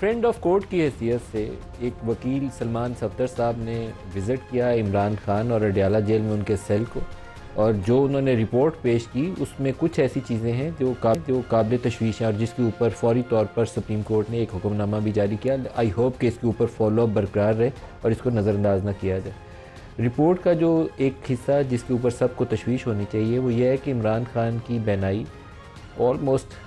Friend of court की हैसियत से एक वकील सलमान सफ्दर साहब ने विज़िट किया इमरान खान और अडयाला जेल में उनके सेल को, और जो उन्होंने रिपोर्ट पेश की उसमें कुछ ऐसी चीज़ें हैं जो काबिल तशवीश हैं और जिसके ऊपर फौरी तौर पर सुप्रीम कोर्ट ने एक हुक्मनामा भी जारी किया। आई होप कि इसके ऊपर फॉलो अप बरकरार रहे और इसको नज़रअंदाज न किया जाए। रिपोर्ट का जो एक हिस्सा जिसके ऊपर सबको तशवीश होनी चाहिए वो ये है कि इमरान खान की बैनाई ऑलमोस्ट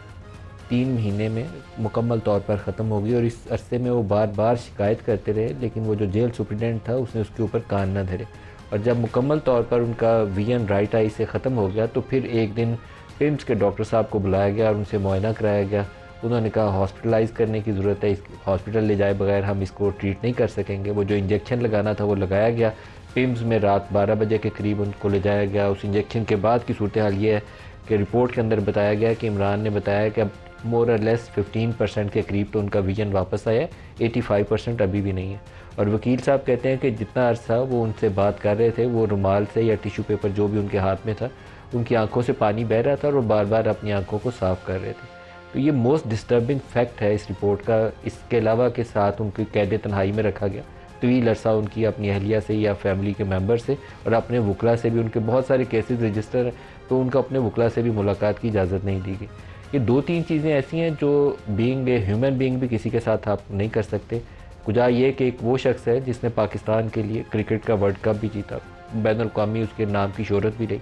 3 महीने में मुकम्मल तौर पर ख़त्म हो गई, और इस अरसे में वो बार बार शिकायत करते रहे, लेकिन वो जो जेल सुप्रिटेंडेंट था उसने उसके ऊपर कान न धरे। और जब मुकम्मल तौर पर उनका विजन राइट आई से ख़त्म हो गया तो फिर एक दिन पिम्स के डॉक्टर साहब को बुलाया गया और उनसे मुआयना कराया गया। उन्होंने कहा हॉस्पिटलाइज़ करने की ज़रूरत है, इस हॉस्पिटल ले जाए बगैर हम इसको ट्रीट नहीं कर सकेंगे। वो जो इंजेक्शन लगाना था वो लगाया गया। पिम्स में रात 12 बजे के करीब उनको ले जाया गया। उस इंजेक्शन के बाद की सूरत हाल ये है कि रिपोर्ट के अंदर बताया गया कि इमरान ने बताया कि अब मोर और लेस 15% के करीब तो उनका विजन वापस आया है, 85% अभी भी नहीं है। और वकील साहब कहते हैं कि जितना अरसा वो उनसे बात कर रहे थे वो रुमाल से या टिश्यू पेपर जो भी उनके हाथ में था, उनकी आंखों से पानी बह रहा था और वो बार बार अपनी आंखों को साफ़ कर रहे थे। तो ये मोस्ट डिस्टर्बिंग फैक्ट है इस रिपोर्ट का। इसके अलावा के साथ उनकी कैद तन्हाई में रखा गया तवील अरसा, उनकी अपनी अहलिया से या फैमिली के मेम्बर से और अपने वकला से भी, उनके बहुत सारे केसेस रजिस्टर हैं तो उनका अपने वकला से भी मुलाकात की इजाज़त नहीं दी गई। ये 2-3 चीज़ें ऐसी हैं जो बीइंग ए ह्यूमन बीइंग भी किसी के साथ आप नहीं कर सकते। गुजा ये कि एक वो शख्स है जिसने पाकिस्तान के लिए क्रिकेट का वर्ल्ड कप भी जीता, बैनुल-अक़वामी उसके नाम की शोहरत भी रही,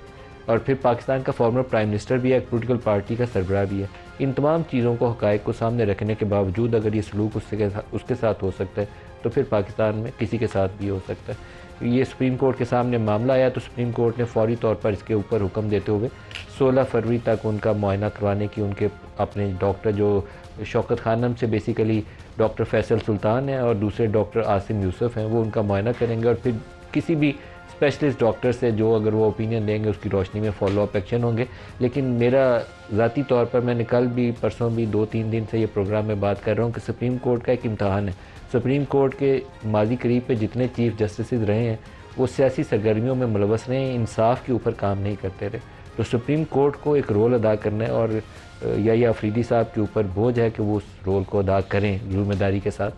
और फिर पाकिस्तान का फॉर्मर प्राइम मिनिस्टर भी है, एक पोलिटिकल पार्टी का सरबराह भी है। इन तमाम चीज़ों को, हक़ाइक़ को सामने रखने के बावजूद अगर ये सलूक उसके साथ हो सकता है तो फिर पाकिस्तान में किसी के साथ भी हो सकता है। ये सुप्रीम कोर्ट के सामने मामला आया तो सुप्रीम कोर्ट ने फौरी तौर पर इसके ऊपर हुक्म देते हुए 16 फरवरी तक उनका मुआयना करवाने की, उनके अपने डॉक्टर जो शौकत खानम से बेसिकली डॉक्टर फैसल सुल्तान है और दूसरे डॉक्टर आसिम यूसुफ हैं, वो उनका मुआयना करेंगे और फिर किसी भी स्पेशलिस्ट डॉक्टर से जो अगर वो ओपिनियन देंगे उसकी रोशनी में फॉलो अप एक्शन होंगे। लेकिन मेरा ज़ाती तौर पर, मैंने कल भी परसों भी 2-3 दिन से ये प्रोग्राम में बात कर रहा हूँ कि सुप्रीम कोर्ट का एक इम्तहान है। सुप्रीम कोर्ट के माजी करीब पे जितने चीफ़ जस्टिस रहे हैं वो सियासी सरगर्मियों में मुलवस रहे हैं, इंसाफ के ऊपर काम नहीं करते रहे। तो सुप्रीम कोर्ट को एक रोल अदा करना है और या अफरीदी साहब के ऊपर बोझ है कि वो उस रोल को अदा करें ज़िम्मेदारी के साथ,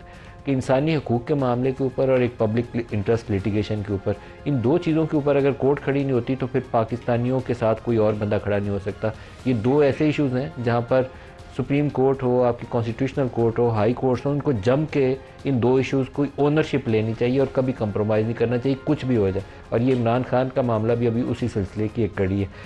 कि इंसानी हकूक़ के मामले के ऊपर और एक पब्लिक इंटरेस्ट लिटिगेशन के ऊपर, इन 2 चीज़ों के ऊपर अगर कोर्ट खड़ी नहीं होती तो फिर पाकिस्तानियों के साथ कोई और बंदा खड़ा नहीं हो सकता। ये 2 ऐसे इशूज़ हैं जहाँ पर सुप्रीम कोर्ट हो, आपकी कॉन्स्टिट्यूशनल कोर्ट हो, हाई कोर्ट हो, उनको जम के इन 2 इश्यूज़ को ओनरशिप लेनी चाहिए और कभी कंप्रोमाइज़ नहीं करना चाहिए, कुछ भी हो जाए। और ये इमरान खान का मामला भी अभी उसी सिलसिले की एक कड़ी है।